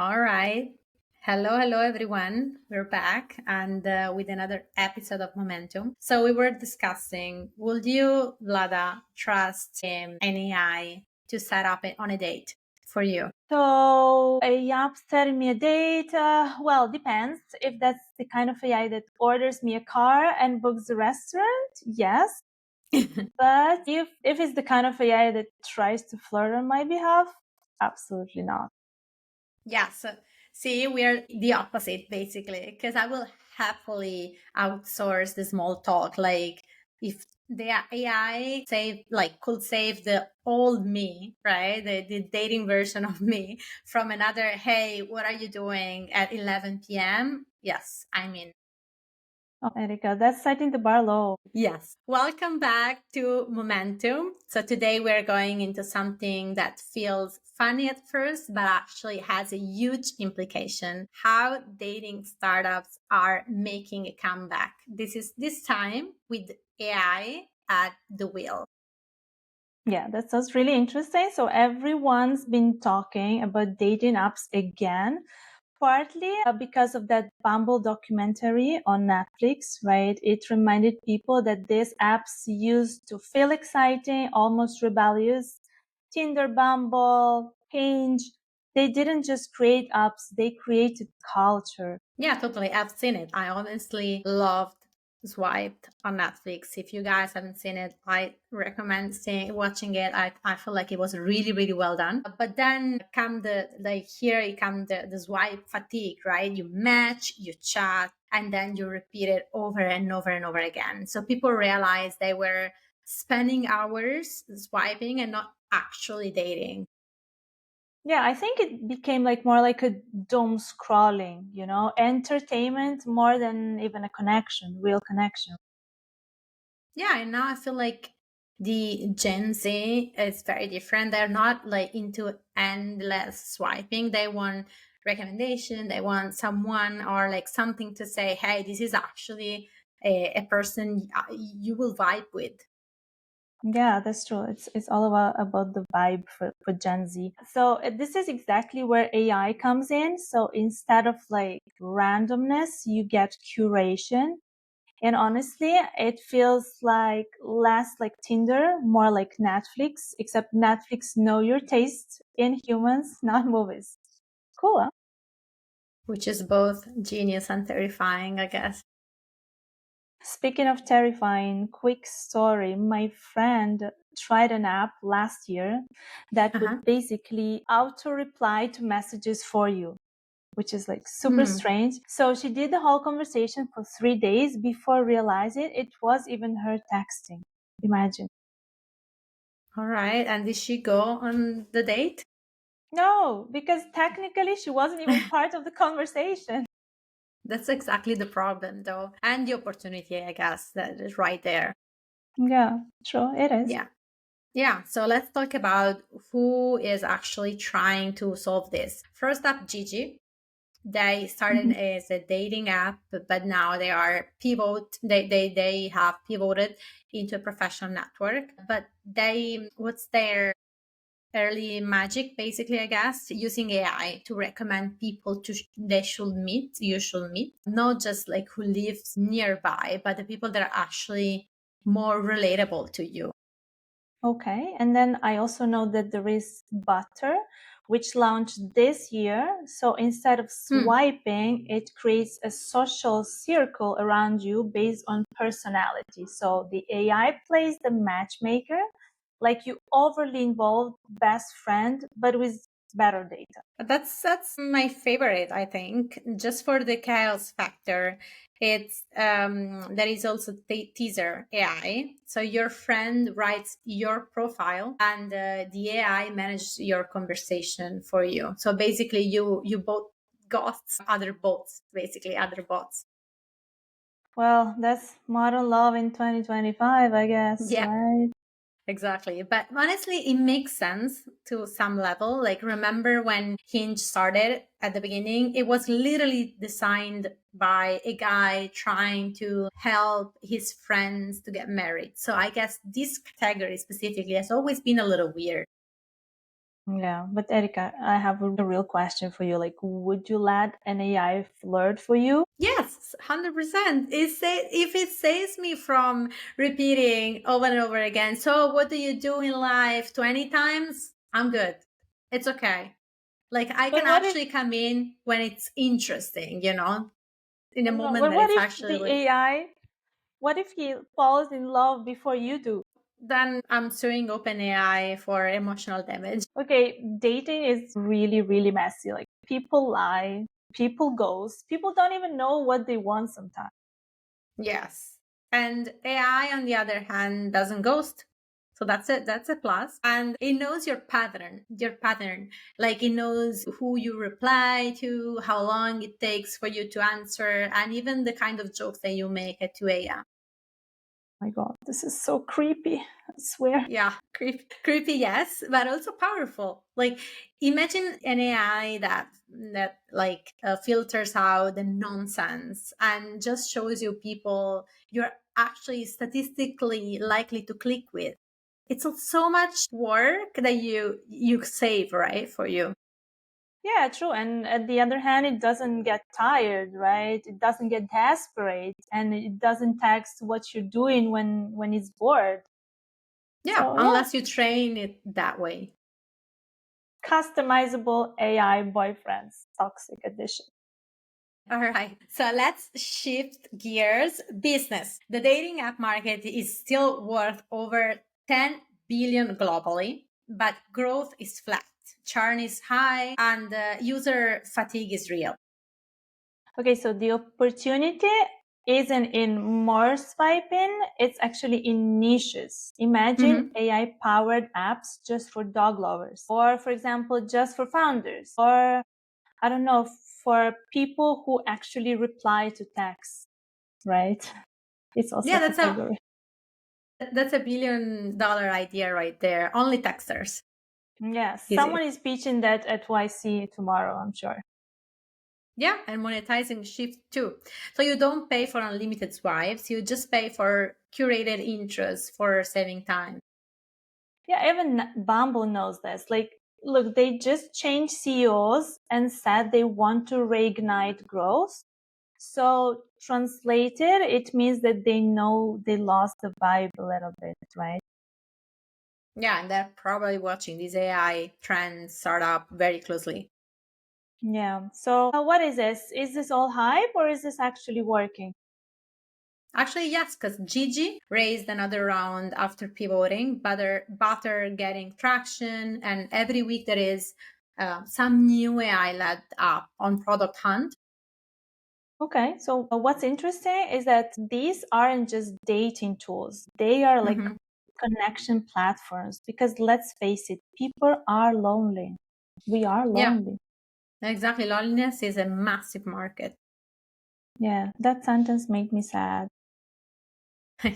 All right. Hello, everyone. We're back and with another episode of Momentum. So we were discussing, would you, Vlada, trust an AI to set up on a date for you? So a app setting me a date, well, depends. If that's the kind of AI that orders me a car and books the restaurant, yes. But if it's the kind of AI that tries to flirt on my behalf, absolutely not. Yeah, so see, we're the opposite basically, because I will happily outsource the small talk. Like if the AI could save the old me, right? The dating version of me from another, hey, what are you doing at 11 p.m.? Yes, I'm in. Oh, Erika, that's setting the bar low. Yes. Welcome back to Momentum. So today we're going into something that feels funny at first, but actually has a huge implication. How dating startups are making a comeback. This time with AI at the wheel. Yeah, that sounds really interesting. So everyone's been talking about dating apps again, partly because of that Bumble documentary on Netflix, right? It reminded people that these apps used to feel exciting, almost rebellious. Tinder, Bumble, Hinge, they didn't just create apps, they created culture. Yeah, totally. I've seen it. I honestly loved Swiped on Netflix. If you guys haven't seen it, I recommend watching it. I feel like it was really, really well done. But then come here it come the swipe fatigue, right? You match, you chat, and then you repeat it over and over and over again. So people realized they were spending hours swiping and not actually dating. Yeah, I think it became like more like a doom scrolling, entertainment more than even a connection, real connection. Yeah, and now I feel like the Gen Z is very different. They're not like into endless swiping. They want recommendation. They want someone or like something to say, hey, this is actually a person you will vibe with. Yeah, that's true. It's all about the vibe for Gen Z. So this is exactly where AI comes in. So instead of like randomness, you get curation. And honestly, it feels like less like Tinder, more like Netflix, except Netflix know your taste in humans, not movies. Cool, huh? Which is both genius and terrifying, I guess. Speaking of terrifying, quick story. My friend tried an app last year that would Uh-huh. basically auto reply to messages for you, which is like super Hmm. strange. So she did the whole conversation for 3 days before realizing it was even her texting. Imagine. All right. And did she go on the date? No, because technically she wasn't even part of the conversation. That's exactly the problem, though, and the opportunity, I guess, that is right there. Yeah, true, it is. Yeah. Yeah, so let's talk about who is actually trying to solve this. First up, Gigi. They started Mhm. as a dating app, but now they are they have pivoted into a professional network. But what's their early magic basically, I guess, using AI to recommend people you should meet, not just like who lives nearby, but the people that are actually more relatable to you. Okay. And then I also know that there is Butter, which launched this year. So instead of Hmm. swiping, it creates a social circle around you based on personality. So the AI plays the matchmaker, like you overly involved best friend, but with better data. That's my favorite, I think, just for the chaos factor. It's there is also teaser AI. So your friend writes your profile, and the AI manages your conversation for you. So basically, you both ghosts other bots, basically other bots. Well, that's modern love in 2025, I guess, Yeah. right? Exactly. But honestly, it makes sense to some level. Like, remember when Hinge started at the beginning? It was literally designed by a guy trying to help his friends to get married. So I guess this category specifically has always been a little weird. Yeah, but Erika, I have a real question for you. Like, would you let an AI flirt for you? Yes, 100%. If it saves me from repeating over and over again, so what do you do in life 20 times? I'm good. It's okay. Like I But can what if actually come in when it's interesting, in a no, moment but that what it's if actually the like, AI, what if he falls in love before you do? then I'm suing OpenAI for emotional damage. Okay, dating is really, really messy. Like people lie, people ghost, people don't even know what they want sometimes. Yes. And AI, on the other hand, doesn't ghost. So that's it. That's a plus. And it knows your pattern. Like it knows who you reply to, how long it takes for you to answer, and even the kind of jokes that you make at 2 a.m. My God, this is so creepy. I swear. Yeah, creepy, yes, but also powerful. Like, imagine an AI that like filters out the nonsense and just shows you people you're actually statistically likely to click with. It's so much work that you save, right, for you. Yeah, true. And at the other hand, it doesn't get tired, right? It doesn't get desperate, and it doesn't text what you're doing when it's bored. Yeah, So yeah, unless you train it that way. customizable AI boyfriends, toxic edition. All right. So let's shift gears. Business. The dating app market is still worth over 10 billion globally, but growth is flat. Churn is high and user fatigue is real. Okay, so the opportunity isn't in more swiping, it's actually in niches. Imagine Mhm. AI powered apps just for dog lovers, or for example, just for founders, or I don't know, for people who actually reply to texts, right? It's also Yeah, a category. that's a $1 billion idea right there. Only texters. Yeah, Easy. someone is pitching that at YC tomorrow, I'm sure. Yeah, and monetizing shift too. So you don't pay for unlimited swipes, you just pay for curated interests for saving time. Yeah, even Bumble knows this. Like, look, they just changed CEOs and said they want to reignite growth. So, translated, it means that they know they lost the vibe a little bit, right? Yeah, and they're probably watching these AI trends start up very closely. Yeah. So, what is this? Is this all hype or is this actually working? Actually, yes, because Gigi raised another round after pivoting, Butter getting traction, and every week there is some new AI led app on Product Hunt. Okay, so what's interesting is that these aren't just dating tools, they are like Hmm. connection platforms because let's face it, people are lonely. We are Yeah, lonely. exactly. Loneliness is a massive market. Yeah, that sentence made me sad.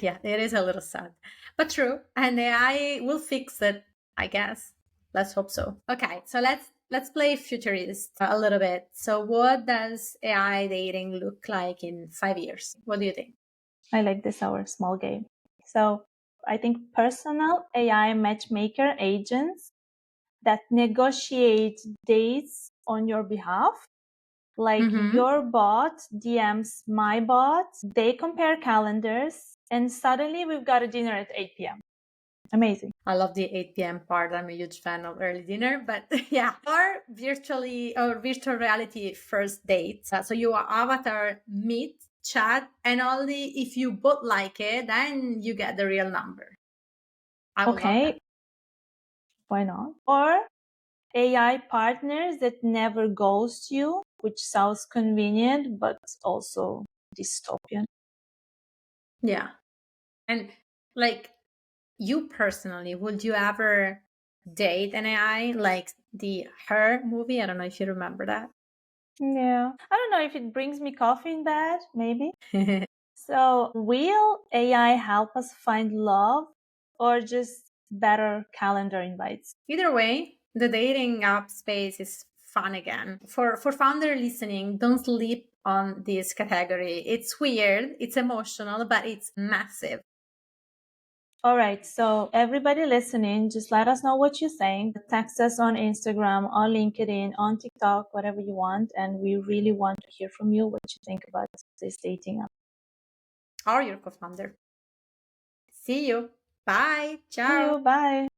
Yeah, it is a little sad, but true. And AI will fix it, I guess. Let's hope so. Okay, so let's play futurist a little bit. So, what does AI dating look like in 5 years? What do you think? I like this, our small game. So I think personal AI matchmaker agents that negotiate dates on your behalf. Like Mm-hmm. your bot DMs my bot, they compare calendars, and suddenly we've got a dinner at 8 p.m. Amazing. I love the 8 p.m. part. I'm a huge fan of early dinner, but yeah, or virtual reality first dates. So your avatar meet, chat, and only if you both like it, then you get the real number. I would love that. Okay, why not? Or AI partners that never ghost you, which sounds convenient, but also dystopian. Yeah. And like you personally, would you ever date an AI like the Her movie? I don't know if you remember that. Yeah. I don't know if it brings me coffee in bed, maybe. So, will AI help us find love or just better calendar invites? Either way, the dating app space is fun again. For founder listening, don't sleep on this category. It's weird, it's emotional, but it's massive. All right. So everybody listening, just let us know what you think. Text us on Instagram, on LinkedIn, on TikTok, whatever you want. And we really want to hear from you what you think about this dating app. Or your co-founder. See you. Bye. See Ciao. you. Bye.